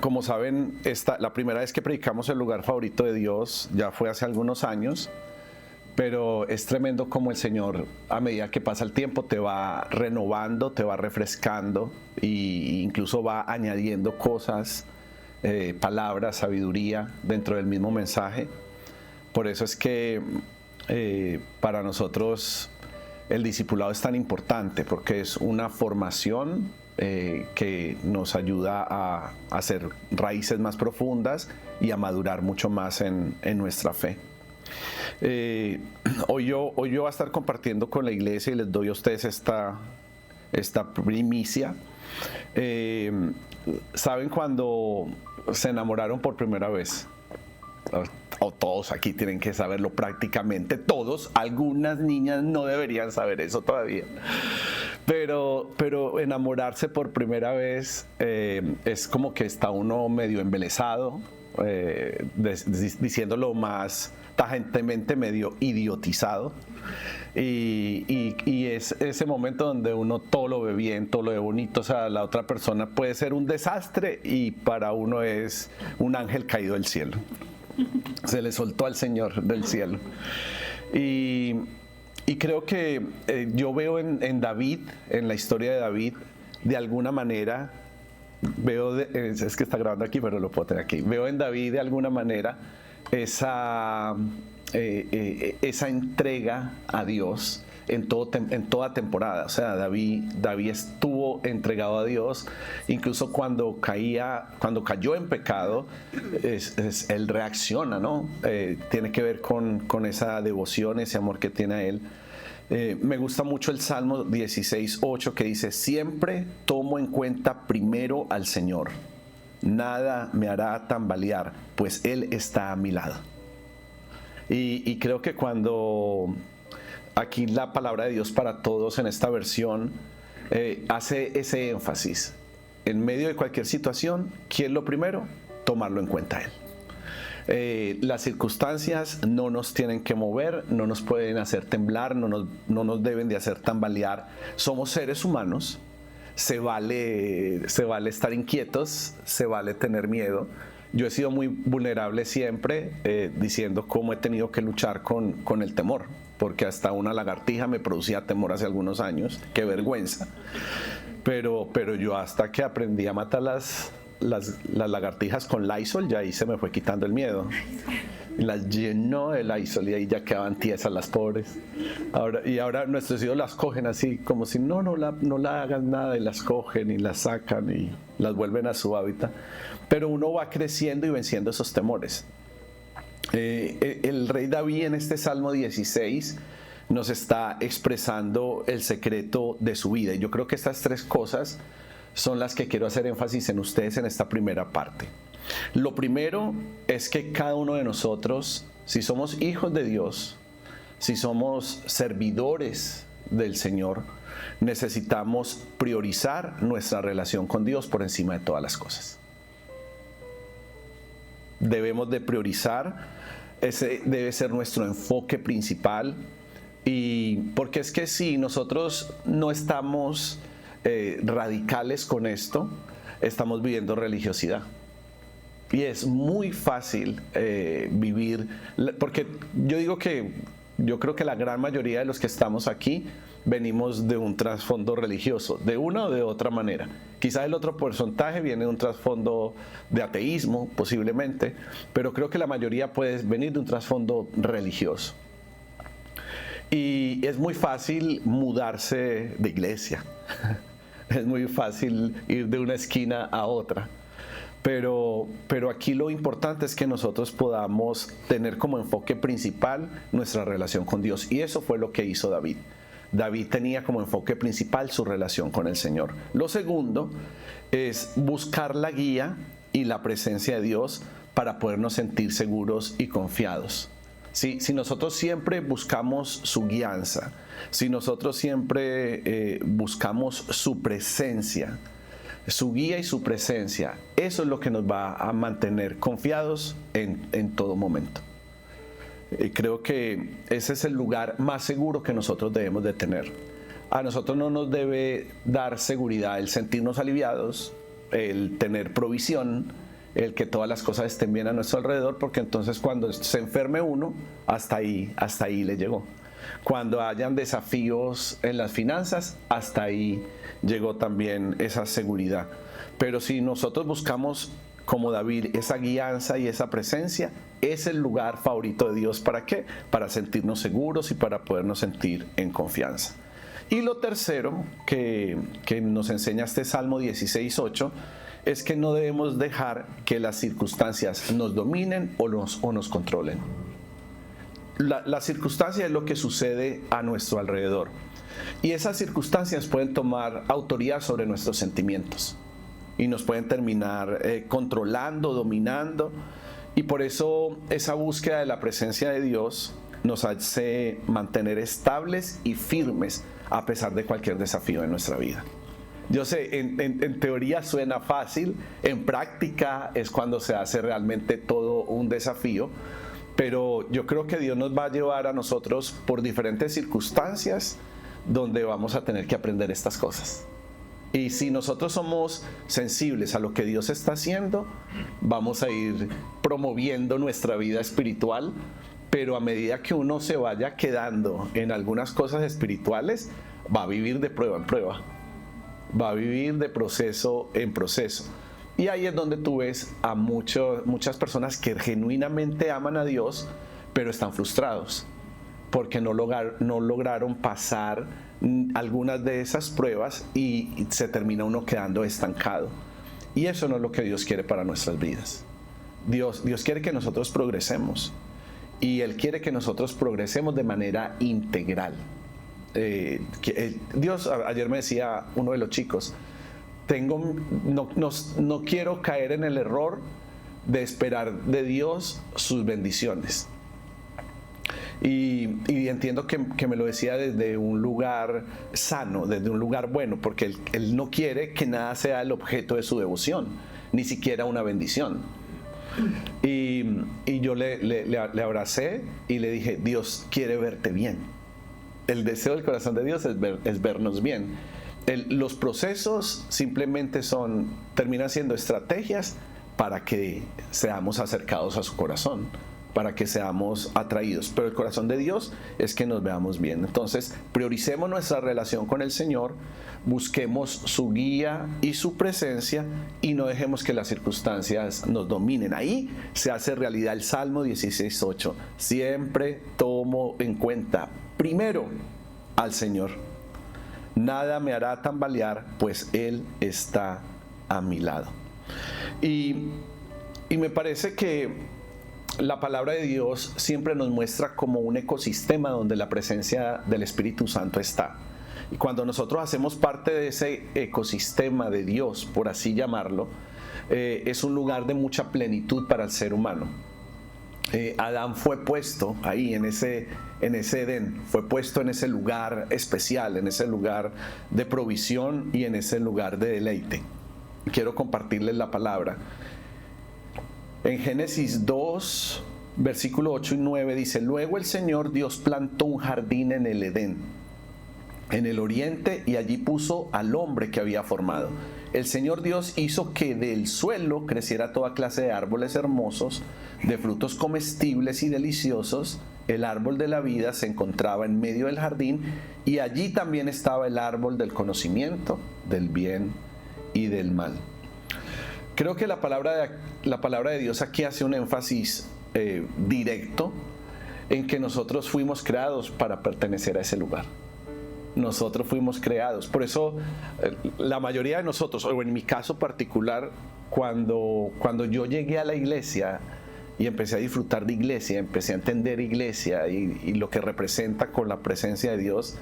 como saben, la primera vez que predicamos el lugar favorito de Dios ya fue hace algunos años, pero es tremendo como el Señor, a medida que pasa el tiempo, te va renovando, te va refrescando e incluso va añadiendo cosas, palabras, sabiduría dentro del mismo mensaje. Por eso es que para nosotros el discipulado es tan importante, porque es una formación que nos ayuda a hacer raíces más profundas y a madurar mucho más en nuestra fe. Hoy yo voy a estar compartiendo con la iglesia y les doy a ustedes esta primicia. ¿Saben cuando se enamoraron por primera vez? O todos aquí tienen que saberlo, prácticamente todos. Algunas niñas no deberían saber eso todavía. Pero enamorarse por primera vez es como que está uno medio embelesado, diciéndolo más tajantemente, medio idiotizado. Y es ese momento donde uno todo lo ve bien, todo lo ve bonito. O sea, la otra persona puede ser un desastre y para uno es un ángel caído del cielo. Se le soltó al Señor del cielo. Y creo que yo veo en David, en la historia de David, de alguna manera, es que está grabando aquí, pero lo puedo tener aquí. Veo en David de alguna manera esa entrega a Dios en toda temporada. O sea, David estuvo entregado a Dios, incluso cuando cayó en pecado, él reacciona, ¿no? Tiene que ver con esa devoción, ese amor que tiene a él. Me gusta mucho el Salmo 16:8 que dice: siempre tomo en cuenta primero al Señor, nada me hará tambalear, pues Él está a mi lado. Y creo que cuando aquí la palabra de Dios para todos en esta versión hace ese énfasis: en medio de cualquier situación, ¿qué es lo primero? Tomarlo en cuenta a Él. Las circunstancias no nos tienen que mover, no nos pueden hacer temblar, no nos deben de hacer tambalear. Somos seres humanos, se vale estar inquietos, se vale tener miedo. Yo he sido muy vulnerable siempre, diciendo cómo he tenido que luchar con el temor, porque hasta una lagartija me producía temor hace algunos años. ¡Qué vergüenza! Pero yo, hasta que aprendí a matar las lagartijas con Lysol, ya ahí se me fue quitando el miedo. Las llenó de Lysol y ahí ya quedaban tiesas las pobres. Ahora nuestros hijos las cogen así, como si no la hagan nada, y las cogen y las sacan y las vuelven a su hábitat. Pero uno va creciendo y venciendo esos temores. El rey David en este Salmo 16 nos está expresando el secreto de su vida. Y yo creo que estas tres cosas son las que quiero hacer énfasis en ustedes en esta primera parte. Lo primero es que cada uno de nosotros, si somos hijos de Dios, si somos servidores del Señor, necesitamos priorizar nuestra relación con Dios por encima de todas las cosas. Debemos de priorizar, ese debe ser nuestro enfoque principal. Y porque es que si nosotros no estamos radicales con esto, estamos viviendo religiosidad. Y es muy fácil vivir, porque yo creo que la gran mayoría de los que estamos aquí venimos de un trasfondo religioso, de una o de otra manera. Quizás el otro porcentaje viene de un trasfondo de ateísmo, posiblemente, pero creo que la mayoría puede venir de un trasfondo religioso. Y es muy fácil mudarse de iglesia. Es muy fácil ir de una esquina a otra. Pero aquí lo importante es que nosotros podamos tener como enfoque principal nuestra relación con Dios. Y eso fue lo que hizo David. David tenía como enfoque principal su relación con el Señor. Lo segundo es buscar la guía y la presencia de Dios para podernos sentir seguros y confiados. Si nosotros siempre buscamos su guianza, si nosotros siempre buscamos su presencia, su guía y su presencia, eso es lo que nos va a mantener confiados en todo momento. Creo que ese es el lugar más seguro que nosotros debemos de tener. A nosotros no nos debe dar seguridad el sentirnos aliviados, el tener provisión, el que todas las cosas estén bien a nuestro alrededor, porque entonces cuando se enferme uno, hasta ahí le llegó. Cuando hayan desafíos en las finanzas, hasta ahí llegó también esa seguridad. Pero si nosotros buscamos, como David, esa guianza y esa presencia, es el lugar favorito de Dios. ¿Para qué? Para sentirnos seguros y para podernos sentir en confianza. Y lo tercero que nos enseña este Salmo 16:8 es que no debemos dejar que las circunstancias nos dominen o nos controlen. La circunstancia es lo que sucede a nuestro alrededor. Y esas circunstancias pueden tomar autoridad sobre nuestros sentimientos y nos pueden terminar controlando, dominando. Y por eso esa búsqueda de la presencia de Dios nos hace mantener estables y firmes a pesar de cualquier desafío en nuestra vida. Yo sé, en teoría suena fácil, en práctica es cuando se hace realmente todo un desafío, pero yo creo que Dios nos va a llevar a nosotros por diferentes circunstancias donde vamos a tener que aprender estas cosas. Y si nosotros somos sensibles a lo que Dios está haciendo, vamos a ir promoviendo nuestra vida espiritual, pero a medida que uno se vaya quedando en algunas cosas espirituales, va a vivir de prueba en prueba, va a vivir de proceso en proceso. Y ahí es donde tú ves a muchas personas que genuinamente aman a Dios, pero están frustrados porque no lograron pasar algunas de esas pruebas y se termina uno quedando estancado. Y eso no es lo que Dios quiere para nuestras vidas. Dios quiere que nosotros progresemos, y Él quiere que nosotros progresemos de manera integral. Dios, ayer me decía uno de los chicos, no quiero caer en el error de esperar de Dios sus bendiciones. Y entiendo que me lo decía desde un lugar sano, desde un lugar bueno, porque él no quiere que nada sea el objeto de su devoción, ni siquiera una bendición. Y yo le abracé y le dije, Dios quiere verte bien. El deseo del corazón de Dios es vernos bien. Los procesos simplemente terminan siendo estrategias para que seamos acercados a su corazón, para que seamos atraídos. Pero el corazón de Dios es que nos veamos bien. Entonces, prioricemos nuestra relación con el Señor, busquemos su guía y su presencia y no dejemos que las circunstancias nos dominen. Ahí se hace realidad el Salmo 16:8. Siempre tomo en cuenta primero al Señor. Nada me hará tambalear, pues Él está a mi lado. Y me parece que la palabra de Dios siempre nos muestra como un ecosistema donde la presencia del Espíritu Santo está. Y cuando nosotros hacemos parte de ese ecosistema de Dios, por así llamarlo, es un lugar de mucha plenitud para el ser humano. Adán fue puesto ahí en ese Edén, fue puesto en ese lugar especial, en ese lugar de provisión y en ese lugar de deleite. Quiero compartirles la palabra. En Génesis 2, versículo 8 y 9 dice: Luego el Señor Dios plantó un jardín en el Edén, en el oriente, y allí puso al hombre que había formado. El Señor Dios hizo que del suelo creciera toda clase de árboles hermosos, de frutos comestibles y deliciosos. El árbol de la vida se encontraba en medio del jardín, y allí también estaba el árbol del conocimiento del bien y del mal. Creo que la palabra de Dios aquí hace un énfasis directo en que nosotros fuimos creados para pertenecer a ese lugar. Nosotros fuimos creados. Por eso la mayoría de nosotros, o en mi caso particular, cuando yo llegué a la iglesia y empecé a disfrutar de iglesia, empecé a entender iglesia y lo que representa con la presencia de Dios,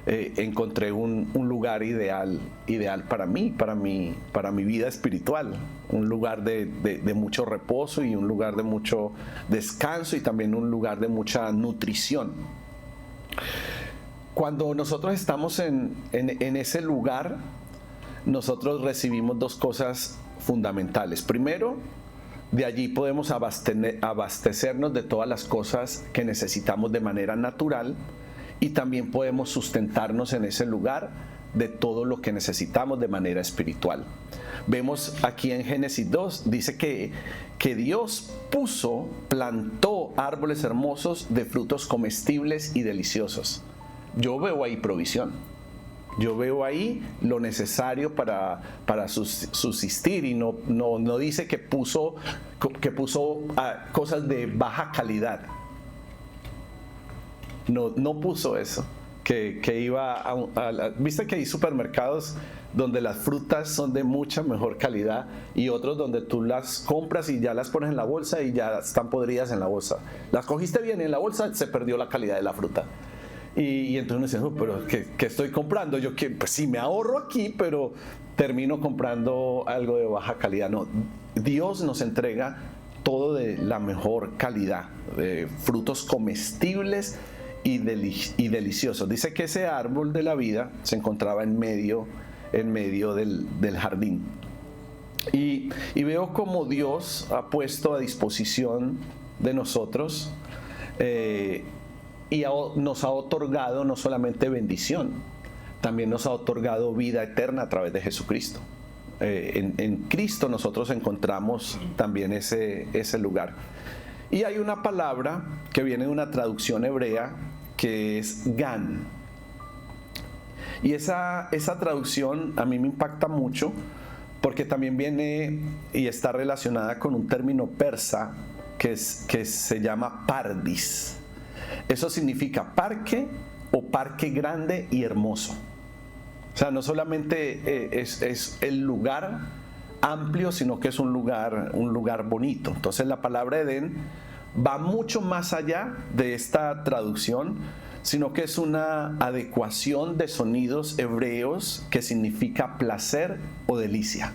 encontré un lugar ideal para mí, para mi vida espiritual, un lugar de mucho reposo y un lugar de mucho descanso y también un lugar de mucha nutrición. Cuando nosotros estamos en ese lugar, nosotros recibimos dos cosas fundamentales. Primero, de allí podemos abastecernos de todas las cosas que necesitamos de manera natural, y también podemos sustentarnos en ese lugar de todo lo que necesitamos de manera espiritual. Vemos aquí en Génesis 2, dice que Dios plantó árboles hermosos de frutos comestibles y deliciosos. Yo veo ahí provisión. Yo veo ahí lo necesario para subsistir, y no dice que puso cosas de baja calidad. No puso eso. Que iba viste que hay supermercados donde las frutas son de mucha mejor calidad, y otros donde tú las compras y ya las pones en la bolsa y ya están podridas en la bolsa. Las cogiste bien en la bolsa, se perdió la calidad de la fruta. Y entonces uno dice, pero ¿qué estoy comprando? Pues sí, me ahorro aquí, pero termino comprando algo de baja calidad. No, Dios nos entrega todo de la mejor calidad, frutos comestibles y deliciosos. Dice que ese árbol de la vida se encontraba en medio del jardín. Y veo como Dios ha puesto a disposición de nosotros y nos ha otorgado no solamente bendición, también nos ha otorgado vida eterna a través de Jesucristo. En Cristo nosotros encontramos también ese lugar. Y hay una palabra que viene de una traducción hebrea que es Gan. Y esa traducción a mí me impacta mucho, porque también viene y está relacionada con un término persa que se llama pardis. Eso significa parque o parque grande y hermoso. O sea, no solamente es el lugar amplio, sino que es un lugar bonito. Entonces la palabra Edén va mucho más allá de esta traducción, sino que es una adecuación de sonidos hebreos que significa placer o delicia.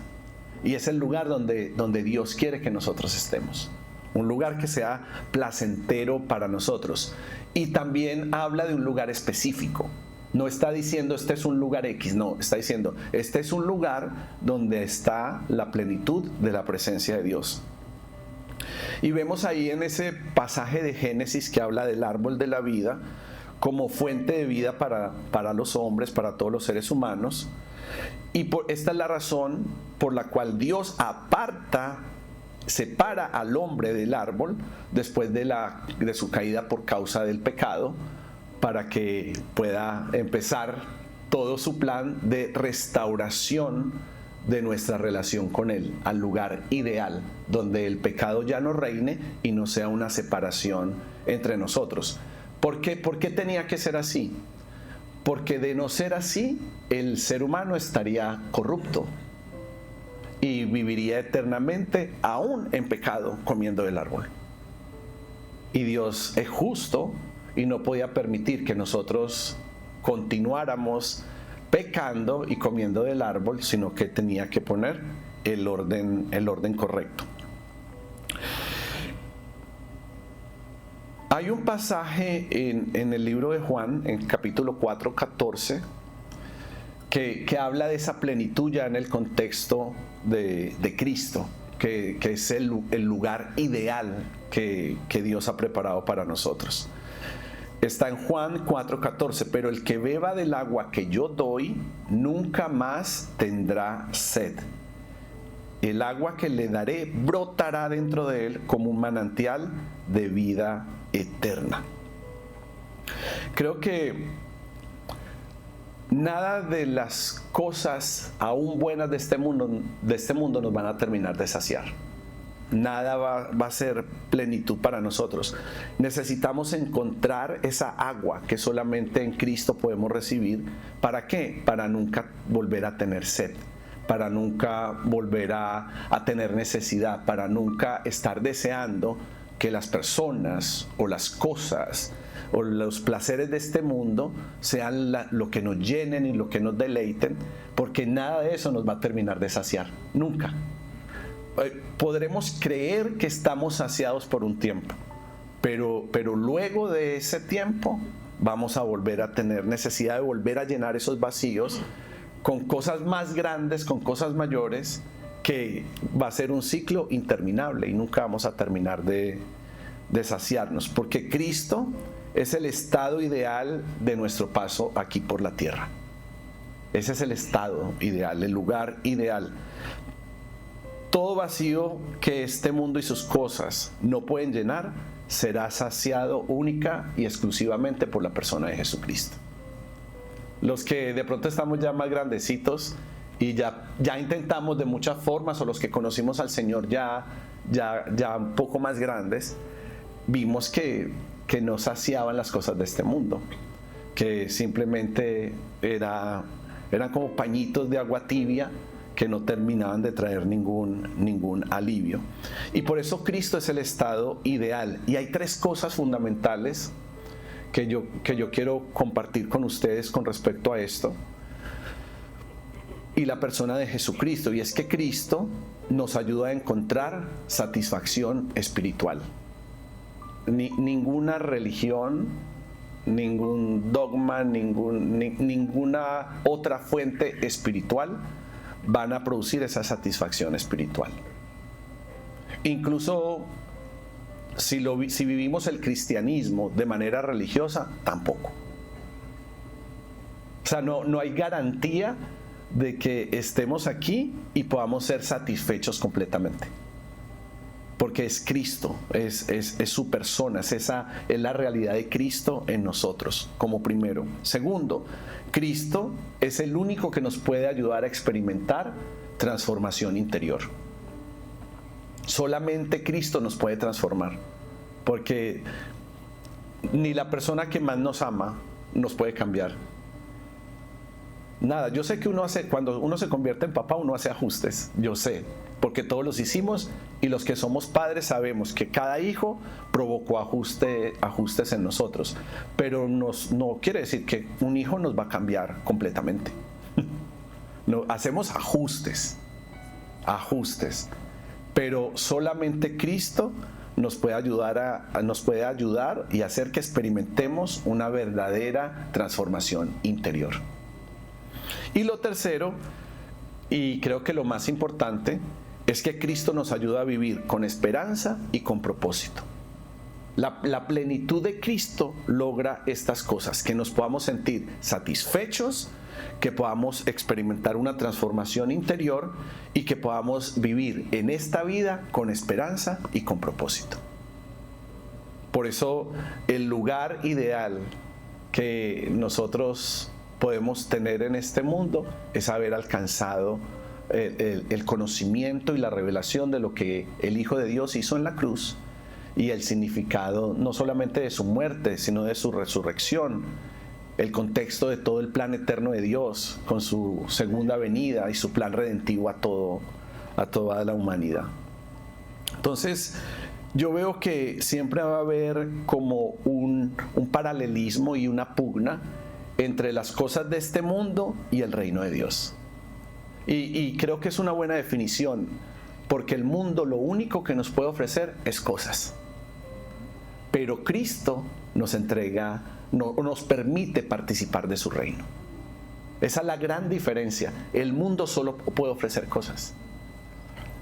Y es el lugar donde Dios quiere que nosotros estemos. Un lugar que sea placentero para nosotros. Y también habla de un lugar específico. No está diciendo este es un lugar X, no, está diciendo este es un lugar donde está la plenitud de la presencia de Dios. Y vemos ahí en ese pasaje de Génesis que habla del árbol de la vida como fuente de vida para los hombres, para todos los seres humanos. Y esta es la razón por la cual Dios separa al hombre del árbol después de su caída por causa del pecado, para que pueda empezar todo su plan de restauración de nuestra relación con Él, al lugar ideal, donde el pecado ya no reine y no sea una separación entre nosotros. ¿Por qué tenía que ser así? Porque de no ser así, el ser humano estaría corrupto y viviría eternamente aún en pecado comiendo del árbol. Y Dios es justo y no podía permitir que nosotros continuáramos pecando y comiendo del árbol, sino que tenía que poner el orden correcto. Hay un pasaje en el libro de Juan, en capítulo 4, 14, que habla de esa plenitud ya en el contexto de Cristo, que es el lugar ideal que Dios ha preparado para nosotros. Está en Juan 4:14, pero el que beba del agua que yo doy, nunca más tendrá sed. El agua que le daré brotará dentro de él como un manantial de vida eterna. Creo que nada de las cosas aún buenas de este mundo nos van a terminar de saciar. Nada va a ser plenitud para nosotros. Necesitamos encontrar esa agua que solamente en Cristo podemos recibir. ¿Para qué? Para nunca volver a tener sed, para nunca volver a tener necesidad, para nunca estar deseando que las personas o las cosas o los placeres de este mundo sean lo que nos llenen y lo que nos deleiten, porque nada de eso nos va a terminar de saciar, nunca. Podremos creer que estamos saciados por un tiempo, pero luego de ese tiempo vamos a volver a tener necesidad de volver a llenar esos vacíos con cosas más grandes, con cosas mayores, que va a ser un ciclo interminable y nunca vamos a terminar de saciarnos, porque Cristo es el estado ideal de nuestro paso aquí por la tierra. Ese es el estado ideal, el lugar ideal. Todo vacío que este mundo y sus cosas no pueden llenar será saciado única y exclusivamente por la persona de Jesucristo. Los que de pronto estamos ya más grandecitos y ya intentamos de muchas formas, o los que conocimos al Señor ya un poco más grandes, vimos que no saciaban las cosas de este mundo, que simplemente eran como pañitos de agua tibia que no terminaban de traer ningún alivio. Y por eso Cristo es el estado ideal. Y hay tres cosas fundamentales que yo quiero compartir con ustedes con respecto a esto y la persona de Jesucristo. Y es que Cristo nos ayuda a encontrar satisfacción espiritual. Ninguna religión, ningún dogma, ninguna otra fuente espiritual van a producir esa satisfacción espiritual. Incluso si vivimos el cristianismo de manera religiosa, tampoco. O sea, no hay garantía de que estemos aquí y podamos ser satisfechos completamente. Porque es Cristo, es su persona, es la realidad de Cristo en nosotros, como primero. Segundo, Cristo es el único que nos puede ayudar a experimentar transformación interior. Solamente Cristo nos puede transformar, porque ni la persona que más nos ama nos puede cambiar. Nada, yo sé que cuando uno se convierte en papá, uno hace ajustes, yo sé, porque todos los hicimos, y los que somos padres sabemos que cada hijo provocó ajustes en nosotros, pero no quiere decir que un hijo nos va a cambiar completamente. No, hacemos ajustes, pero solamente Cristo nos puede ayudar y hacer que experimentemos una verdadera transformación interior. Y lo tercero, y creo que lo más importante, es que Cristo nos ayuda a vivir con esperanza y con propósito. La plenitud de Cristo logra estas cosas, que nos podamos sentir satisfechos, que podamos experimentar una transformación interior y que podamos vivir en esta vida con esperanza y con propósito. Por eso el lugar ideal que nosotros podemos tener en este mundo es haber alcanzado el conocimiento y la revelación de lo que el Hijo de Dios hizo en la cruz, y el significado no solamente de su muerte, sino de su resurrección, el contexto de todo el plan eterno de Dios con su segunda venida y su plan redentivo a toda la humanidad. Entonces, yo veo que siempre va a haber como un paralelismo y una pugna entre las cosas de este mundo y el reino de Dios. Y creo que es una buena definición, porque el mundo lo único que nos puede ofrecer es cosas. Pero Cristo nos entrega, nos permite participar de su reino. Esa es la gran diferencia. El mundo solo puede ofrecer cosas,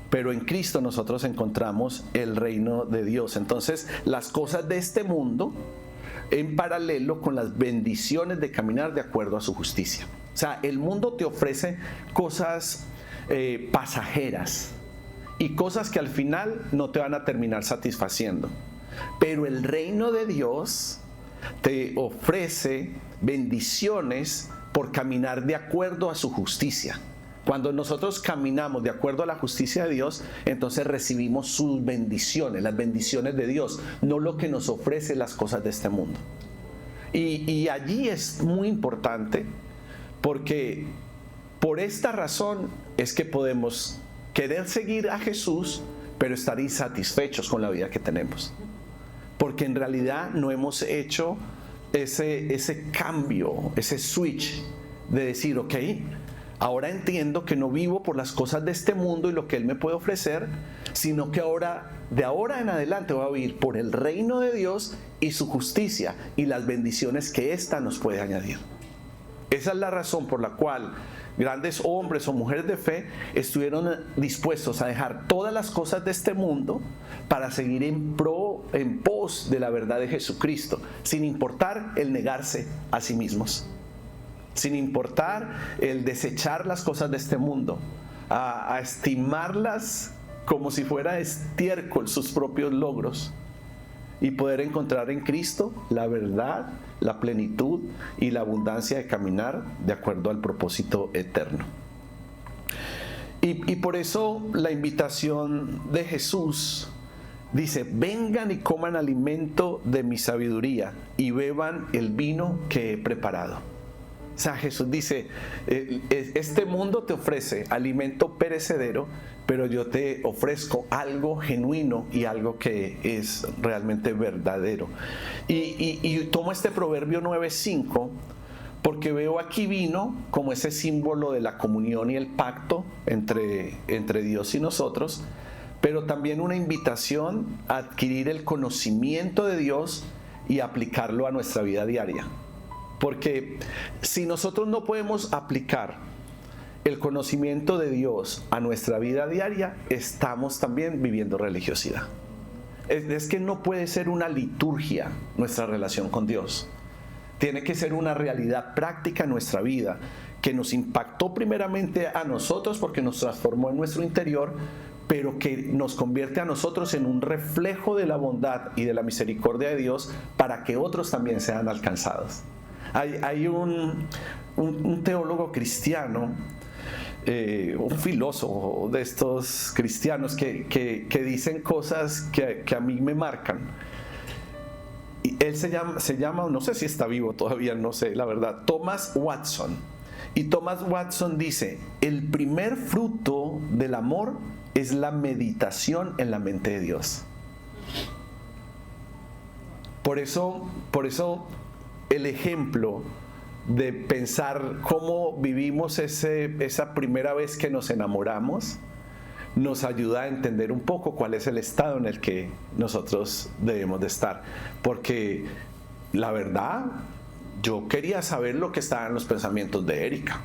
pero en Cristo nosotros encontramos el reino de Dios. Entonces, las cosas de este mundo en paralelo con las bendiciones de caminar de acuerdo a su justicia. O sea, el mundo te ofrece cosas pasajeras y cosas que al final no te van a terminar satisfaciendo. Pero el reino de Dios te ofrece bendiciones por caminar de acuerdo a su justicia. Cuando nosotros caminamos de acuerdo a la justicia de Dios, entonces recibimos sus bendiciones, las bendiciones de Dios, no lo que nos ofrece las cosas de este mundo. Y allí es muy importante, porque por esta razón es que podemos querer seguir a Jesús, pero estar insatisfechos con la vida que tenemos. Porque en realidad no hemos hecho ese cambio, ese switch de decir, ok, ahora entiendo que no vivo por las cosas de este mundo y lo que Él me puede ofrecer, sino que de ahora en adelante voy a vivir por el reino de Dios y su justicia y las bendiciones que ésta nos puede añadir. Esa es la razón por la cual grandes hombres o mujeres de fe estuvieron dispuestos a dejar todas las cosas de este mundo para seguir en pos de la verdad de Jesucristo, sin importar el negarse a sí mismos. sin importar el desechar las cosas de este mundo, a estimarlas como si fuera estiércol sus propios logros, y poder encontrar en Cristo la verdad, la plenitud y la abundancia de caminar de acuerdo al propósito eterno. Y por eso la invitación de Jesús dice: vengan y coman alimento de mi sabiduría y beban el vino que he preparado. O sea, Jesús dice, este mundo te ofrece alimento perecedero, pero yo te ofrezco algo genuino y algo que es realmente verdadero. Y tomo este Proverbio 9:5 porque veo aquí vino como ese símbolo de la comunión y el pacto entre Dios y nosotros, pero también una invitación a adquirir el conocimiento de Dios y aplicarlo a nuestra vida diaria. Porque si nosotros no podemos aplicar el conocimiento de Dios a nuestra vida diaria, estamos también viviendo religiosidad. Es que no puede ser una liturgia nuestra relación con Dios. Tiene que ser una realidad práctica en nuestra vida, que nos impactó primeramente a nosotros porque nos transformó en nuestro interior, pero que nos convierte a nosotros en un reflejo de la bondad y de la misericordia de Dios para que otros también sean alcanzados. Hay un teólogo cristiano, un filósofo de estos cristianos que dicen cosas que a mí me marcan. Y él se llama, no sé si está vivo todavía, no sé, la verdad, Thomas Watson. Y Thomas Watson dice: el primer fruto del amor es la meditación en la mente de Dios. Por eso el ejemplo de pensar cómo vivimos esa primera vez que nos enamoramos nos ayuda a entender un poco cuál es el estado en el que nosotros debemos de estar. Porque la verdad, yo quería saber lo que estaba en los pensamientos de Erika.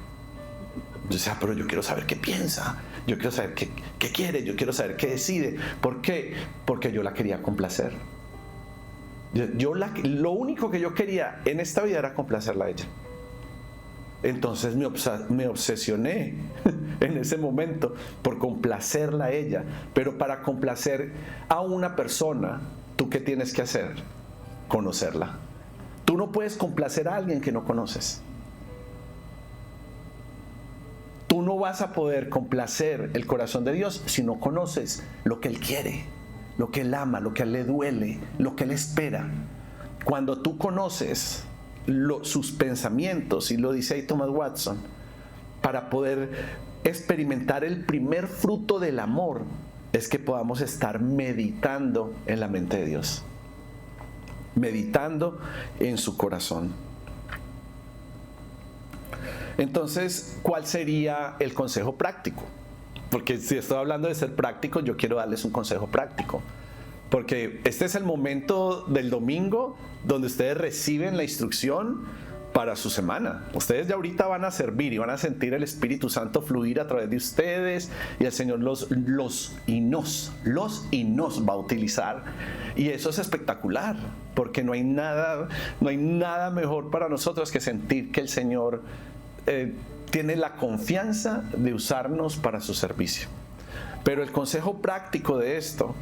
Yo decía, pero yo quiero saber qué piensa, yo quiero saber qué quiere, yo quiero saber qué decide. ¿Por qué? Porque yo la quería complacer. Lo único que yo quería en esta vida era complacerla a ella. Entonces me obsesioné en ese momento por complacerla a ella. Pero para complacer a una persona, ¿tú qué tienes que hacer? Conocerla. Tú no puedes complacer a alguien que no conoces. Tú no vas a poder complacer el corazón de Dios si no conoces lo que Él quiere, lo que Él ama, lo que a Él le duele, lo que Él espera. Cuando tú conoces sus pensamientos, y lo dice ahí Thomas Watson, para poder experimentar el primer fruto del amor, es que podamos estar meditando en la mente de Dios, meditando en su corazón. Entonces, ¿cuál sería el consejo práctico? Porque si estoy hablando de ser práctico, yo quiero darles un consejo práctico. Porque este es el momento del domingo donde ustedes reciben la instrucción para su semana. Ustedes ya ahorita van a servir y van a sentir el Espíritu Santo fluir a través de ustedes, y el Señor nos va a utilizar. Y eso es espectacular, porque no hay nada mejor para nosotros que sentir que el Señor tiene la confianza de usarnos para su servicio. Pero el consejo práctico de esto,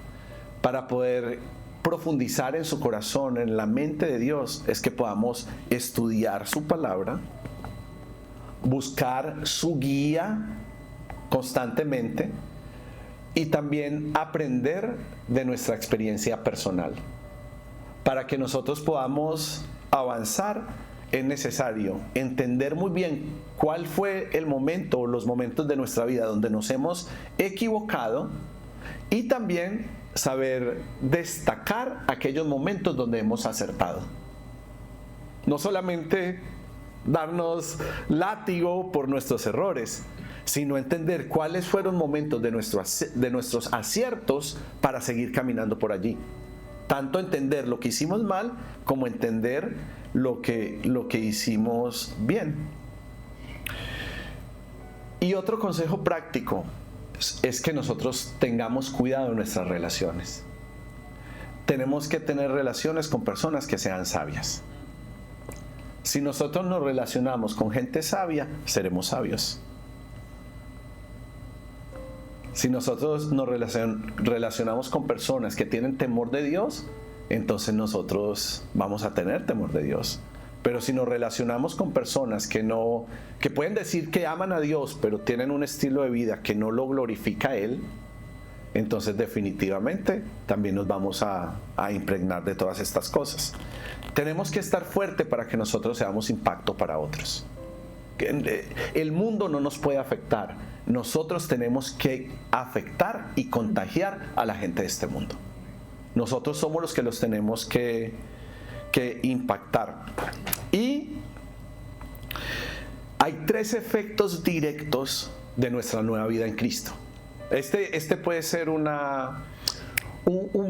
para poder profundizar en su corazón, en la mente de Dios, es que podamos estudiar su palabra, buscar su guía constantemente y también aprender de nuestra experiencia personal. Para que nosotros podamos avanzar, es necesario entender muy bien cuál fue el momento o los momentos de nuestra vida donde nos hemos equivocado, y también saber destacar aquellos momentos donde hemos acertado. No solamente darnos látigo por nuestros errores, sino entender cuáles fueron momentos de nuestros aciertos para seguir caminando por allí. Tanto entender lo que hicimos mal como entender lo que hicimos bien. Y otro consejo práctico es que nosotros tengamos cuidado en nuestras relaciones. Tenemos que tener relaciones con personas que sean sabias. Si nosotros nos relacionamos con gente sabia, seremos sabios. Si nosotros nos relacionamos con personas que tienen temor de Dios, entonces nosotros vamos a tener temor de Dios. Pero si nos relacionamos con personas que pueden decir que aman a Dios, pero tienen un estilo de vida que no lo glorifica a Él, entonces definitivamente también nos vamos a impregnar de todas estas cosas. Tenemos que estar fuerte para que nosotros seamos impacto para otros. El mundo no nos puede afectar. Nosotros tenemos que afectar y contagiar a la gente de este mundo. Nosotros somos los que los tenemos que impactar. Y hay 3 efectos directos de nuestra nueva vida en Cristo. Este puede ser un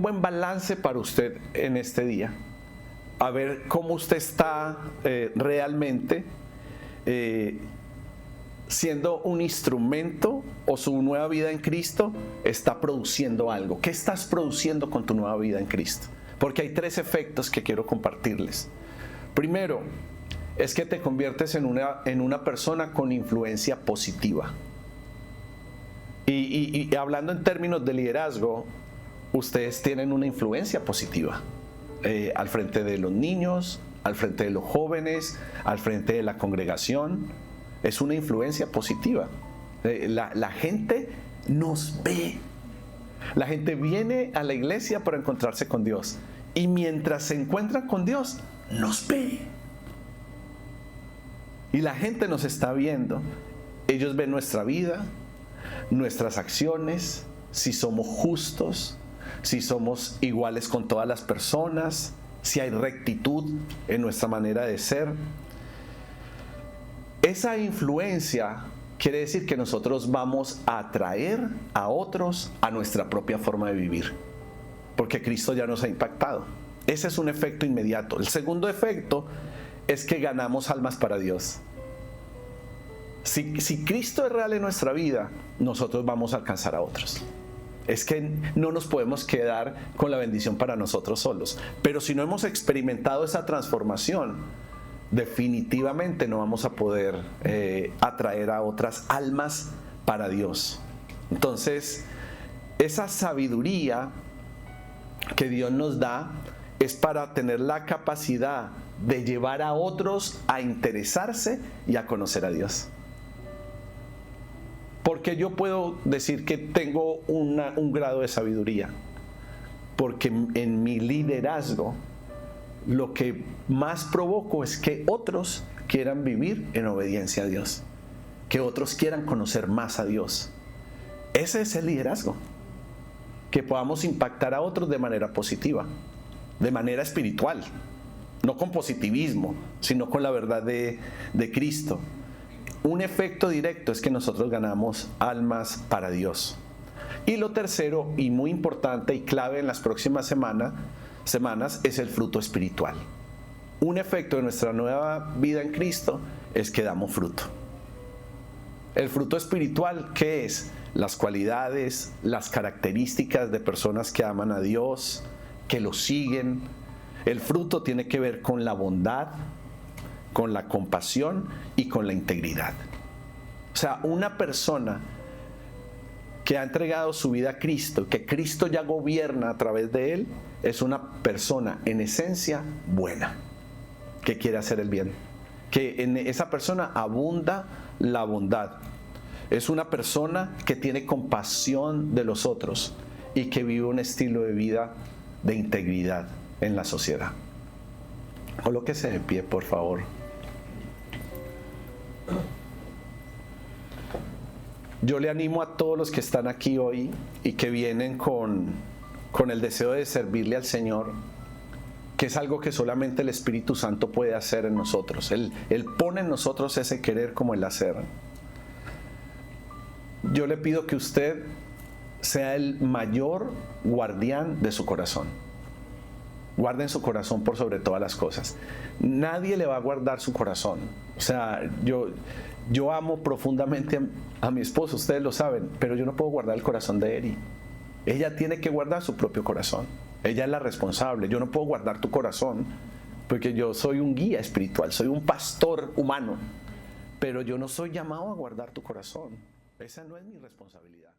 buen balance para usted en este día. A ver cómo usted está realmente siendo un instrumento, o su nueva vida en Cristo está produciendo algo. ¿Qué estás produciendo con tu nueva vida en Cristo? Porque hay 3 efectos que quiero compartirles. Primero, es que te conviertes en una persona con influencia positiva. Y hablando en términos de liderazgo, ustedes tienen una influencia positiva al frente de los niños, al frente de los jóvenes, al frente de la congregación. Es una influencia positiva. La gente nos ve. La gente viene a la iglesia para encontrarse con Dios. Y mientras se encuentran con Dios, nos ve. Y la gente nos está viendo. Ellos ven nuestra vida, nuestras acciones, si somos justos, si somos iguales con todas las personas, si hay rectitud en nuestra manera de ser. Esa influencia quiere decir que nosotros vamos a atraer a otros a nuestra propia forma de vivir, porque Cristo ya nos ha impactado. Ese es un efecto inmediato. El segundo efecto es que ganamos almas para Dios. Si Cristo es real en nuestra vida, nosotros vamos a alcanzar a otros. Es que no nos podemos quedar con la bendición para nosotros solos. Pero si no hemos experimentado esa transformación, definitivamente no vamos a poder atraer a otras almas para Dios. Entonces, esa sabiduría que Dios nos da es para tener la capacidad de llevar a otros a interesarse y a conocer a Dios. Porque yo puedo decir que tengo un grado de sabiduría, porque en mi liderazgo lo que más provoco es que otros quieran vivir en obediencia a Dios, que otros quieran conocer más a Dios. Ese es el liderazgo, que podamos impactar a otros de manera positiva, de manera espiritual, no con positivismo, sino con la verdad de Cristo. Un efecto directo es que nosotros ganamos almas para Dios. Y lo tercero, y muy importante y clave en las próximas semanas, es el fruto espiritual. Un efecto de nuestra nueva vida en Cristo es que damos fruto. El fruto espiritual, ¿qué es? Las cualidades, las características de personas que aman a Dios, que lo siguen. El fruto tiene que ver con la bondad, con la compasión y con la integridad. O sea, una persona que ha entregado su vida a Cristo, que Cristo ya gobierna a través de él, es una persona en esencia buena, que quiere hacer el bien, que en esa persona abunda la bondad. Es una persona que tiene compasión de los otros y que vive un estilo de vida de integridad en la sociedad. Colóquese de pie, por favor. Yo le animo a todos los que están aquí hoy y que vienen con el deseo de servirle al Señor, que es algo que solamente el Espíritu Santo puede hacer en nosotros. Él pone en nosotros ese querer como el hacer. Yo le pido que usted sea el mayor guardián de su corazón. Guarden su corazón por sobre todas las cosas. Nadie le va a guardar su corazón. O sea, yo amo profundamente a mi esposa, ustedes lo saben, pero yo no puedo guardar el corazón de Eri. Ella tiene que guardar su propio corazón. Ella es la responsable. Yo no puedo guardar tu corazón, porque yo soy un guía espiritual, soy un pastor humano, pero yo no soy llamado a guardar tu corazón. Esa no es mi responsabilidad.